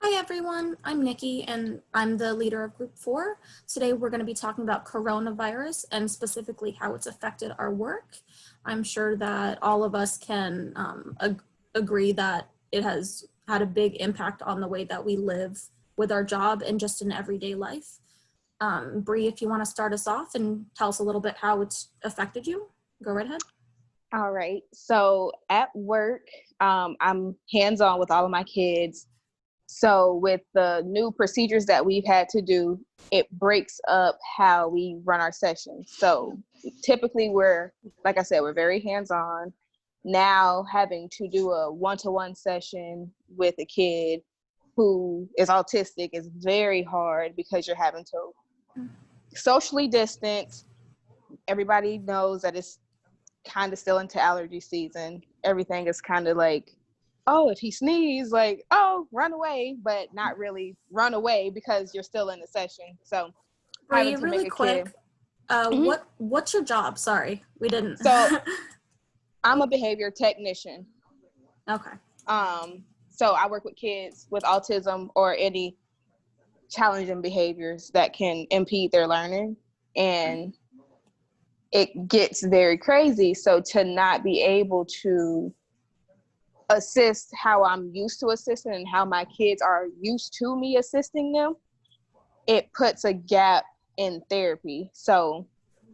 Hi everyone, I'm Nikki and I'm the leader of Group 4. Today we're going to be talking about coronavirus and specifically how it's affected our work. I'm sure that all of us can agree that it has had a big impact on the way that we live with our job and just in everyday life. Bree, if you want to start us off and tell us a little bit how it's affected you, go right ahead. All right. So at work, I'm hands-on with all of my kids. So with the new procedures that we've had to do, it breaks up how we run our sessions. So typically like I said, we're very hands-on. Now having to do a one-to-one session with a kid who is autistic is very hard because you're having to socially distance. Everybody knows that it's kind of still into allergy season. Everything is kind of like, oh, if he sneezes, like, oh, run away, but not really run away because you're still in the session. So having Bree, to make really a kid. quick, Mhm. what's your job? Sorry, we didn't. So I'm a behavior technician. Okay. So I work with kids with autism or any challenging behaviors that can impede their learning. And it gets very crazy. So to not be able to assist how I'm used to assisting and how my kids are used to me assisting them, it puts a gap in therapy. So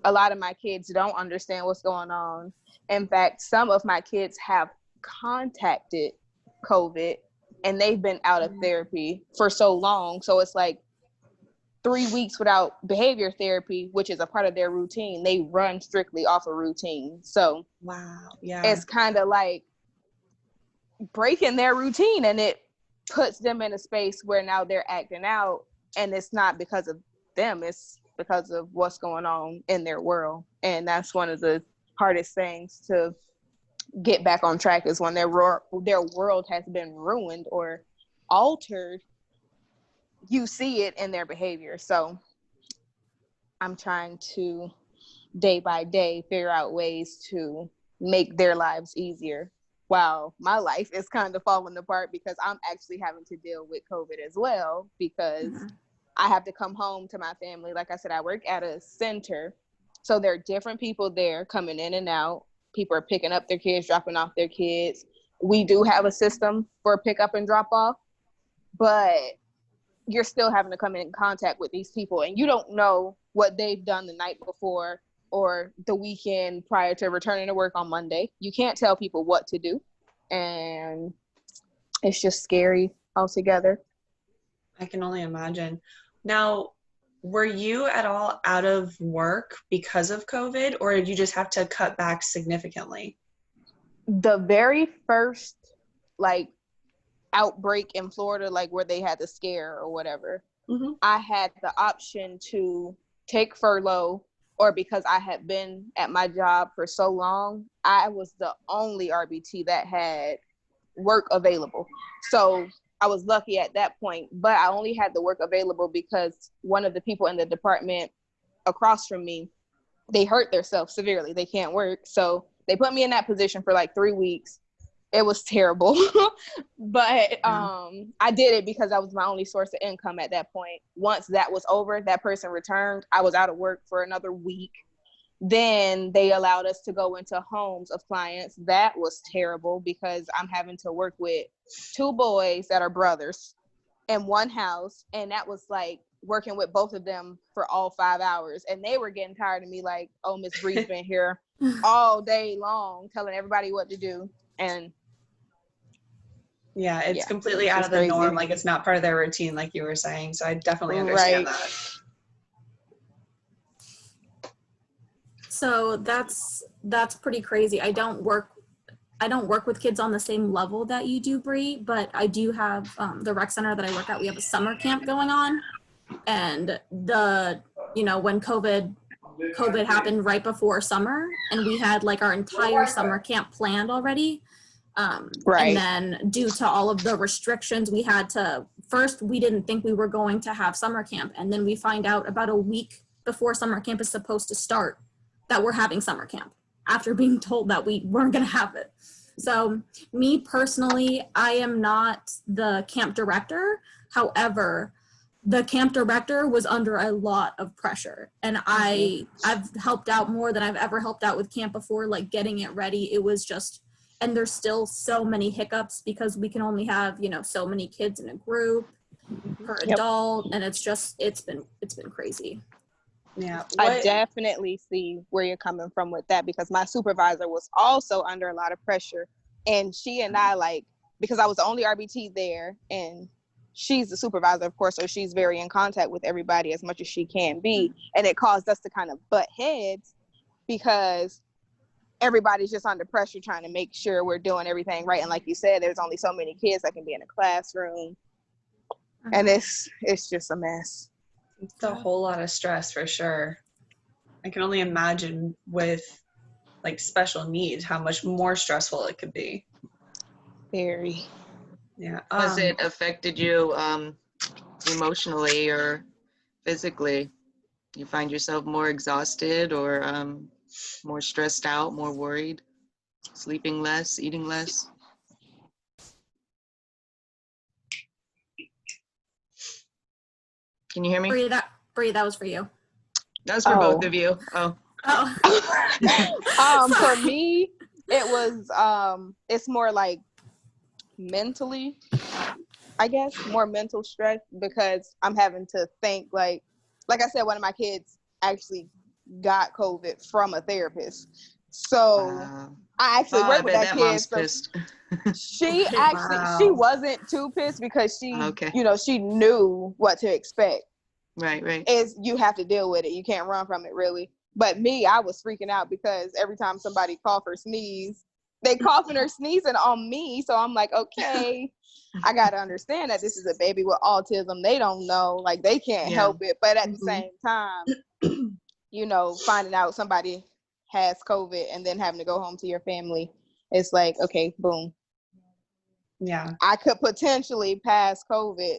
a lot of my kids don't understand what's going on. In fact, some of my kids have contacted COVID and they've been out of therapy for so long. So it's like 3 weeks without behavior therapy, which is a part of their routine. They run strictly off a routine. So Wow. Yeah. it's kind of like breaking their routine, and it puts them in a space where now they're acting out, and it's not because of them, it's because of what's going on in their world. And that's one of the hardest things to get back on track, is when their world has been ruined or altered. You see it in their behavior. So I'm trying to day by day figure out ways to make their lives easier, while my life is kind of falling apart because I'm actually having to deal with COVID as well, because I have to come home to my family. Like I said, I work at a center, so there are different people there coming in and out. People are picking up their kids, dropping off their kids. We do have a system for pick up and drop off, but you're still having to come in contact with these people, and you don't know what they've done the night before or the weekend prior to returning to work on Monday. You can't tell people what to do, and it's just scary altogether. I can only imagine. Now, were you at all out of work because of COVID, or did you just have to cut back significantly? The very first like outbreak in Florida, like where they had the scare or whatever, Mm-hmm. I had the option to take furlough, or because I had been at my job for so long, I was the only RBT that had work available. So I was lucky at that point, but I only had the work available because one of the people in the department across from me, they hurt themselves severely. They can't work. So they put me in that position for like 3 weeks. It was terrible. But I did it because that was my only source of income at that point. Once that was over, that person returned, I was out of work for another week. Then they allowed us to go into homes of clients. That was terrible because I'm having to work with two boys that are brothers in one house, and that was like working with both of them for all 5 hours, and they were getting tired of me, like, oh, Miss Bree's been here all day long telling everybody what to do. And Yeah, it's yeah, completely it's out of just the crazy. norm. Like, it's not part of their routine, like you were saying. So I definitely understand Right. that. So that's pretty crazy. I don't work with kids on the same level that you do, Bree, but I do have the rec center that I work at. We have a summer camp going on, and when COVID happened right before summer, and we had like our entire summer camp planned already. And Right. then due to all of the restrictions, we didn't think we were going to have summer camp. And then we find out about a week before summer camp is supposed to start that we're having summer camp after being told that we weren't going to have it. So me personally, I am not the camp director. However, the camp director was under a lot of pressure, and I've helped out more than I've ever helped out with camp before, like getting it ready. It was just, and there's still so many hiccups because we can only have, you know, so many kids in a group per Yep. adult, and it's been crazy. Yeah. I definitely see where you're coming from with that, because my supervisor was also under a lot of pressure, and she and I, like, because I was the only RBT there, and she's the supervisor, of course, so she's very in contact with everybody as much as she can be, and it caused us to kind of butt heads because everybody's just under pressure trying to make sure we're doing everything right. And like you said, there's only so many kids that can be in a classroom, and it's just a mess. It's a whole lot of stress for sure. I can only imagine with like special needs how much more stressful it could be. Very. Yeah. Has it affected you emotionally or physically? You find yourself more exhausted or more stressed out, more worried, sleeping less, eating less? Can you hear me? Bree, that was for you. That's for both of you. Oh. For me, it was it's more like mentally, I guess, more mental stress, because I'm having to think, like I said, one of my kids actually got COVID from a therapist. So I actually worked with that kid. Mom's pissed. She actually, she wasn't too pissed because she, you know, she knew what to expect. Right. Is you have to deal with it. You can't run from it, really. But me, I was freaking out because every time somebody cough or sneeze, they coughing or sneezing on me. So I'm like, okay, I got to understand that this is a baby with autism. They don't know, like they can't help it. But at the same time, you know, finding out somebody has COVID and then having to go home to your family, it's like, okay, boom. Yeah. I could potentially pass COVID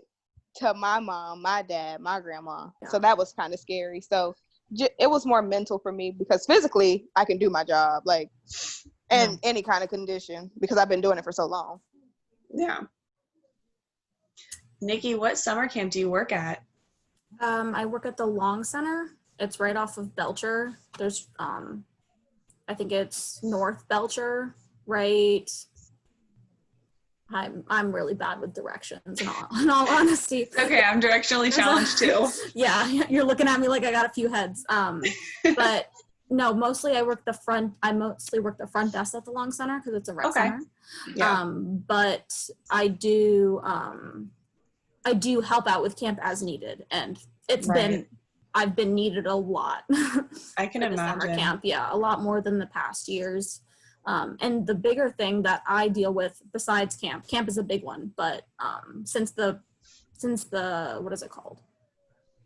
to my mom, my dad, my grandma. So that was kind of scary. So it was more mental for me, because physically I can do my job, like, in any kind of condition, because I've been doing it for so long. Yeah. Nikki, what summer camp do you work at? I work at the Long Center. It's right off of Belcher. There's, I think it's North Belcher, right? I'm really bad with directions, in all honesty. Okay, I'm directionally challenged too. Yeah, you're looking at me like I got a few heads. But no, mostly I mostly work the front desk at the Long Center because it's a rec center. Yeah. But I do help out with camp as needed, and I've been needed a lot. I can imagine. Summer camp, a lot more than the past years. And the bigger thing that I deal with besides camp is a big one, but since the what is it called?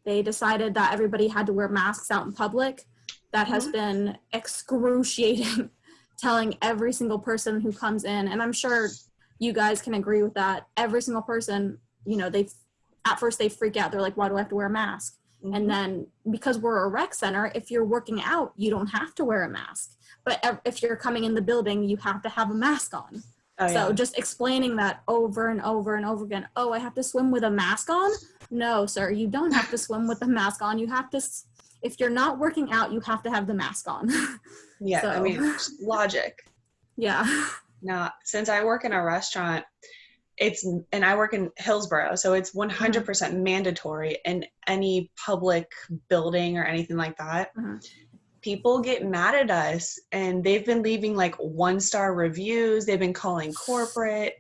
They decided that everybody had to wear masks out in public. That has been excruciating, telling every single person who comes in, and I'm sure you guys can agree with that. Every single person, you know, at first they freak out. They're like, why do I have to wear a mask? And then because we're a rec center, if you're working out, you don't have to wear a mask. But if you're coming in the building, you have to have a mask on. So just explaining that over and over and over again. Oh, I have to swim with a mask on? No, sir, you don't have to swim with a mask on. You have to, if you're not working out, you have to have the mask on. Yeah, so. I mean, logic. Yeah. Now, since I work in a restaurant, and I work in Hillsborough, so it's 100% mandatory in any public building or anything like that. People get mad at us, and they've been leaving like 1-star reviews. They've been calling corporate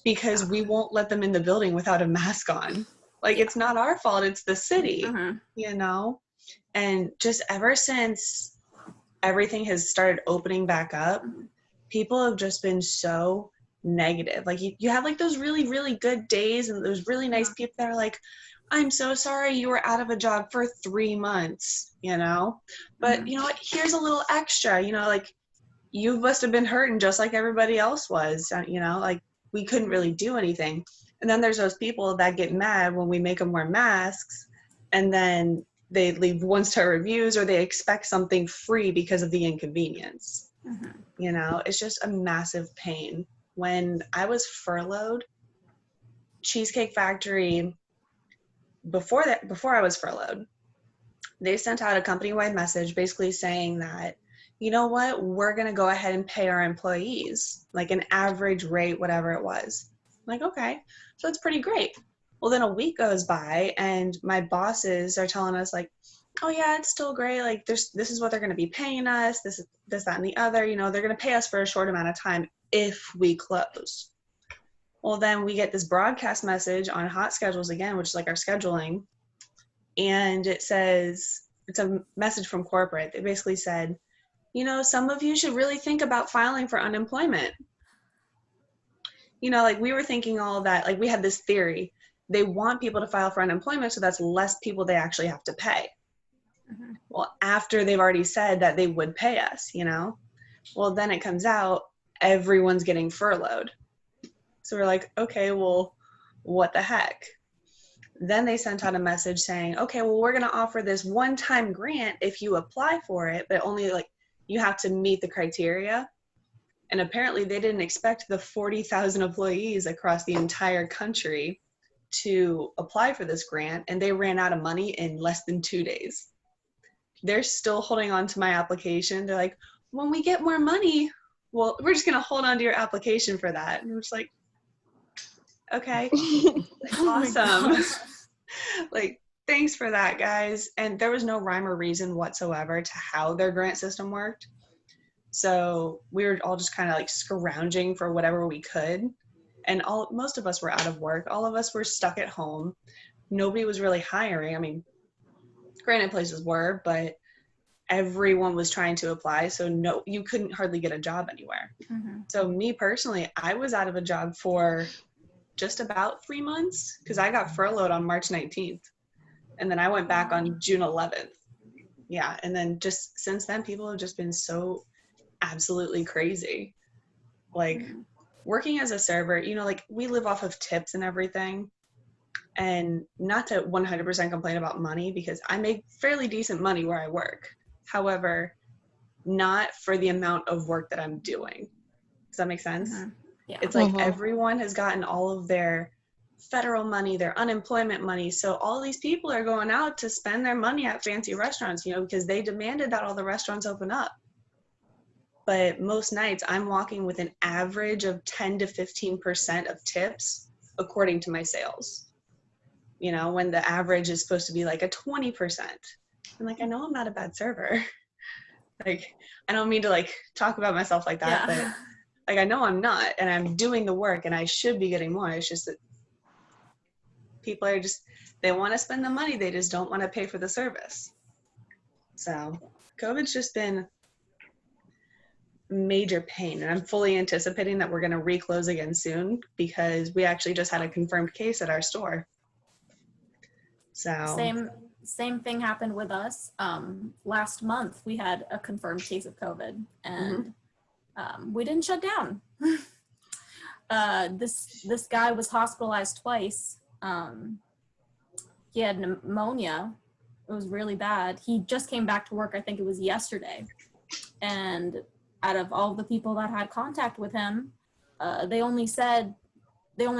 because we won't let them in the building without a mask on. Like, it's not our fault, it's the city, you know? And just ever since everything has started opening back up, people have just been so negative. Like, you have like those really, really good days and those really nice people that are like, I'm so sorry you were out of a job for 3 months, you know? But you know what? Here's a little extra, you know, like, you must have been hurting just like everybody else was, you know? Like, we couldn't really do anything. And then there's those people that get mad when we make them wear masks, and then they leave 1-star reviews, or they expect something free because of the inconvenience. You know, it's just a massive pain. When I was furloughed, Cheesecake Factory, before I was furloughed, they sent out a company-wide message basically saying that, you know what, we're going to go ahead and pay our employees like an average rate, whatever it was. I'm like, okay, so it's pretty great. Well, then a week goes by and my bosses are telling us like, oh yeah, it's still great. Like this is what they're going to be paying us. This, that, and the other, you know, they're going to pay us for a short amount of time if we close. Well, then we get this broadcast message on Hot Schedules again, which is like our scheduling. And it says, it's a message from corporate. They basically said, you know, some of you should really think about filing for unemployment. You know, like we were thinking all of that, like we had this theory. They want people to file for unemployment, so that's less people they actually have to pay. Well, after they've already said that they would pay us, you know, well, then it comes out, everyone's getting furloughed. So we're like, okay, well, what the heck? Then they sent out a message saying, okay, well, we're going to offer this one-time grant if you apply for it, but only like you have to meet the criteria. And apparently they didn't expect the 40,000 employees across the entire country to apply for this grant, and they ran out of money in less than 2 days. They're still holding on to my application. They're like, when we get more money, well, we're just going to hold on to your application for that. And I'm just like, okay, awesome. Like, thanks for that, guys. And there was no rhyme or reason whatsoever to how their grant system worked. So we were all just kind of like scrounging for whatever we could. And most of us were out of work. All of us were stuck at home. Nobody was really hiring. I mean, granted places were, but everyone was trying to apply. So no, you couldn't hardly get a job anywhere. So me personally, I was out of a job for just about 3 months because I got furloughed on March 19th. And then I went back on June 11th. Yeah. And then just since then, people have just been so absolutely crazy. Like working as a server, you know, like we live off of tips and everything. And not to 100% complain about money because I make fairly decent money where I work. However, not for the amount of work that I'm doing. Does that make sense? Yeah. It's like everyone has gotten all of their federal money, their unemployment money. So all these people are going out to spend their money at fancy restaurants, you know, because they demanded that all the restaurants open up. But most nights I'm walking with an average of 10 to 15% of tips according to my sales. You know, when the average is supposed to be like a 20%. I'm like, I know I'm not a bad server. Like, I don't mean to like talk about myself like that, but like, I know I'm not, and I'm doing the work and I should be getting more. It's just that people are just, they want to spend the money. They just don't want to pay for the service. So COVID's just been major pain. And I'm fully anticipating that we're going to reclose again soon because we actually just had a confirmed case at our store. So same thing happened with us. Last month we had a confirmed case of COVID and we didn't shut down. This guy was hospitalized twice. He had pneumonia. It was really bad. He just came back to work, I think it was yesterday. And out of all the people that had contact with him, they only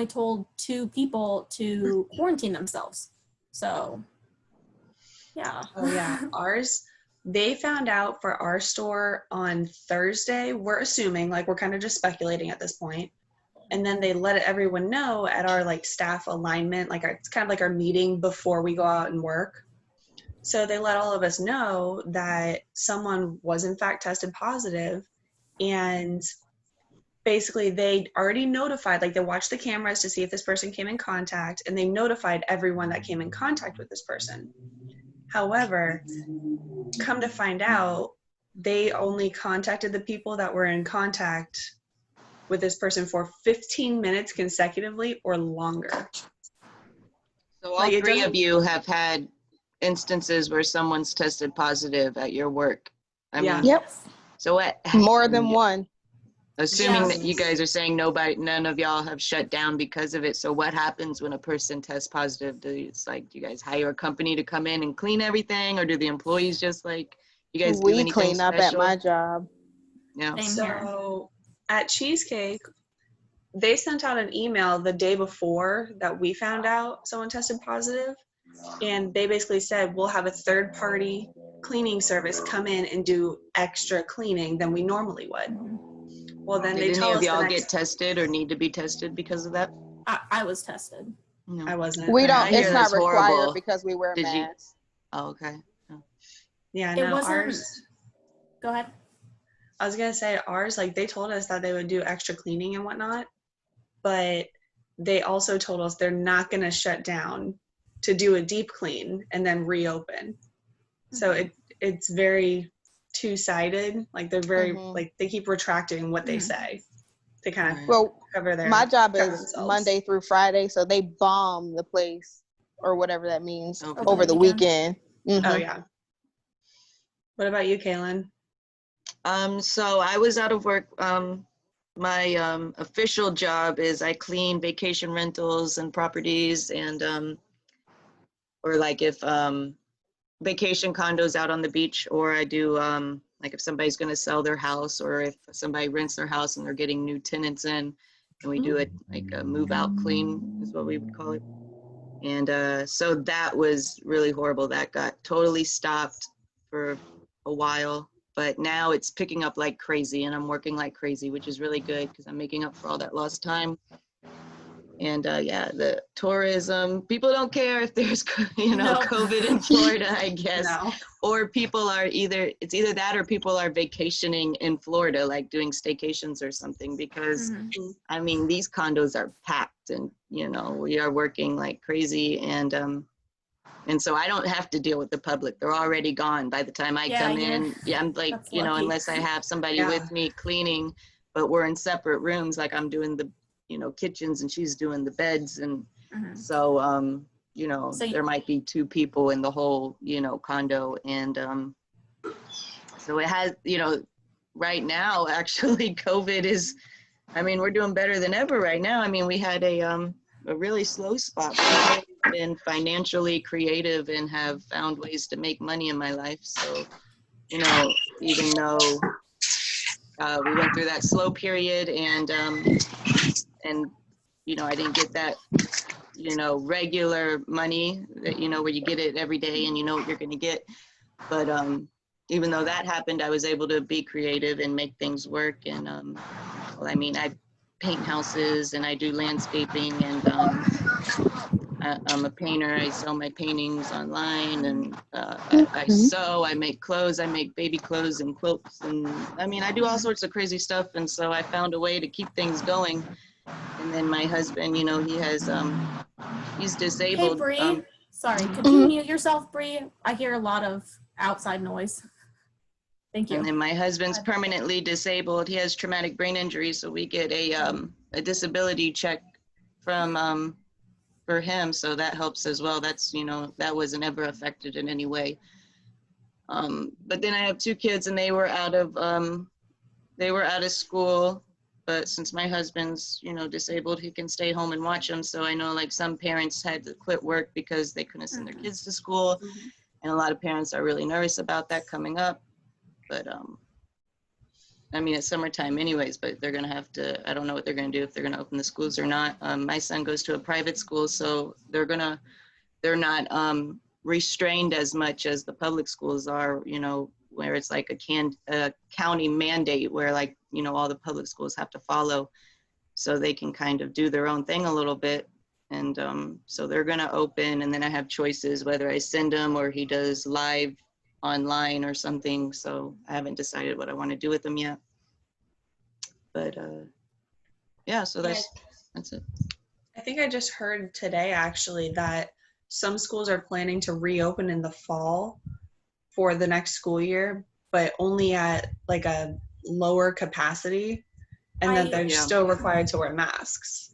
told 2 people to quarantine themselves. So, yeah. Oh yeah, ours, they found out for our store on Thursday. We're assuming, like we're kind of just speculating at this point. And then they let everyone know at our like staff alignment, like it's kind of like our meeting before we go out and work. So they let all of us know that someone was in fact tested positive, and basically they already notified, like they watched the cameras to see if this person came in contact, and they notified everyone that came in contact with this person. However, come to find out, they only contacted the people that were in contact with this person for 15 minutes consecutively or longer. So all 3 of you have had instances where someone's tested positive at your work. I mean, Yep. So what? More than one. Assuming that you guys are saying none of y'all have shut down because of it. So what happens when a person tests positive? Do you guys hire a company to come in and clean everything, or do the employees just like you guys do anything clean up special? at my job. Yeah. Same here. So at Cheesecake, they sent out an email the day before that we found out someone tested positive. And they basically said, we'll have a third party cleaning service come in and do extra cleaning than we normally would. Well, then Did they any tell of us the y'all next, get tested or need to be tested because of that? I was tested. No. I wasn't. We but don't. I hear It's that's not required horrible. because we wear Did you- masks. Oh, okay. Yeah, It no, wasn't- ours, Go ahead. I was going to say ours, like they told us that they would do extra cleaning and whatnot, but they also told us they're not going to shut down to do a deep clean and then reopen. So it's very two-sided. Like they're very, Mhm. like they keep retracting what they Mhm. say to kind of Right. Well, cover their, my job cover is themselves. Monday through Friday, so they bomb the place or whatever that means Okay. over the weekend. Oh Mhm. yeah. What about you, Kaylin? So I was out of work. My official job is I clean vacation rentals and properties, and or like if vacation condos out on the beach, or I do like if somebody's going to sell their house, or if somebody rents their house and they're getting new tenants in, and we do it like a move out clean is what we would call it. And so that was really horrible. That got totally stopped for a while, but now it's picking up like crazy, and I'm working like crazy, which is really good because I'm making up for all that lost time. And yeah, the tourism, people don't care if there's, Nope. COVID in Florida, I guess. No. Or people are it's either that or people are vacationing in Florida, like doing staycations or something, because Mhm. I mean, these condos are packed, and, we are working like crazy. And so I don't have to deal with the public. They're already gone by the time I Yeah, come you're- in. Yeah, I'm like, that's lucky. unless I have somebody Yeah. with me cleaning, but we're in separate rooms, like I'm doing the, kitchens and she's doing the beds. And Mhm. so, So you- there might be 2 people in the whole, condo. And so it has, right now, actually, COVID is, I mean, we're doing better than ever right now. I mean, we had a really slow spot. But I've been financially creative and have found ways to make money in my life. So, even though we went through that slow period, and I didn't get that, regular money that, where you get it every day and you know what you're going to get. But even though that happened, I was able to be creative and make things work. And well, I mean, I paint houses and I do landscaping, and I'm a painter. I sell my paintings online, and I sew, I make clothes, I make baby clothes and quilts. And I mean, I do all sorts of crazy stuff. And so I found a way to keep things going. And then my husband, he has, he's Hey, disabled. Bree. Sorry, could you mute yourself, Bree? I hear a lot of outside noise. Thank And you. then my husband's permanently disabled. He has traumatic brain injury, so we get a disability check from for him, so that helps as well. That's, that wasn't ever affected in any way. But then I have 2 kids, and they were out of school. But since my husband's, disabled, he can stay home and watch them. So I know, like, some parents had to quit work because they couldn't send their kids to school. And a lot of parents are really nervous about that coming up. But I mean, it's summertime anyways, but they're going to have to, I don't know what they're going to do, if they're going to open the schools or not. My son goes to a private school, so they're not restrained as much as the public schools are, where it's like a county mandate where, like, all the public schools have to follow, so they can kind of do their own thing a little bit. And so they're going to open, and then I have choices whether I send him or he does live online or something. So I haven't decided what I want to do with them yet. But yeah, so that's it. I think I just heard today actually that some schools are planning to reopen in the fall for the next school year, but only at like a lower capacity, and that they're Yeah. still required to wear masks.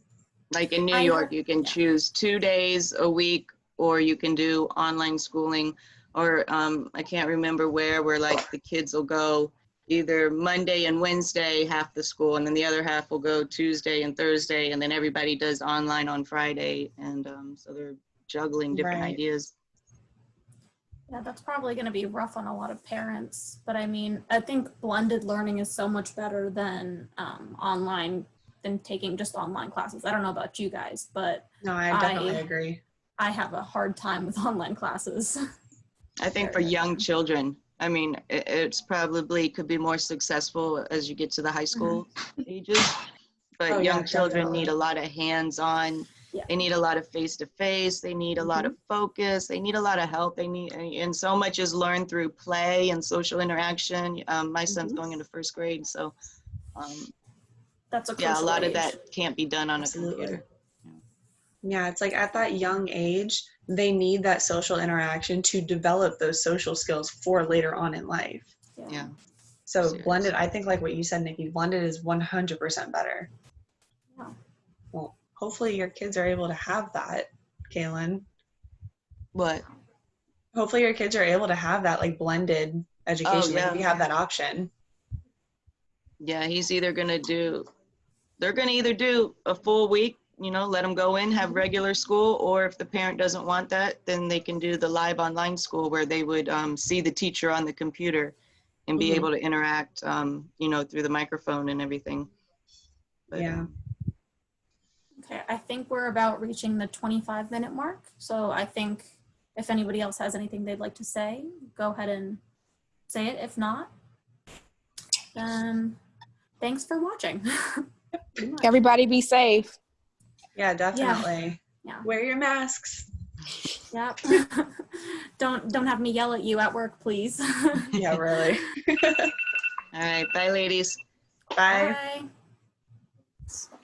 Like in New I York, heard- you can choose 2 days a week, or you can do online schooling, or I can't remember where like the kids will go either Monday and Wednesday, half the school, and then the other half will go Tuesday and Thursday, and then everybody does online on Friday. And so they're juggling different Right. ideas. Yeah, that's probably going to be rough on a lot of parents. But I mean, I think blended learning is so much better than than taking just online classes. I don't know about you guys, but No, I definitely agree. I have a hard time with online classes. I think for Very young hard. children, I mean, it's probably could be more successful as you get to the high school ages. But Oh, yeah, young children need definitely. a lot of hands-on. Yeah. They need a lot of face-to-face. They need a lot of focus. They need a lot of help. They need, and so much is learned through play and social interaction. My son's going into first grade, so That's a yeah, a crucial lot of age. that can't be done on a Absolutely. computer. Yeah, it's like at that young age, they need that social interaction to develop those social skills for later on in life. Yeah. So Serious. blended, I think like what you said, Nikki, blended is 100% better. Yeah. Well, hopefully your kids are able to have that, Kaylin. What? Hopefully your kids are able to have that like blended education. yeah. Like if you have that option. Yeah, he's either gonna do, they're gonna either do a full week, you know, let them go in, have regular school, or if the parent doesn't want that, then they can do the live online school where they would see the teacher on the computer and be able to interact, you know, through the microphone and everything. But, Yeah. Okay, I think we're about reaching the 25-minute mark. So I think if anybody else has anything they'd like to say, go ahead and say it. If not, then thanks for watching. Pretty much. Everybody be safe. Yeah, definitely. Yeah. Wear your masks. Yep. Don't have me yell at you at work, please. Yeah, really. all right, bye ladies. Bye. Bye.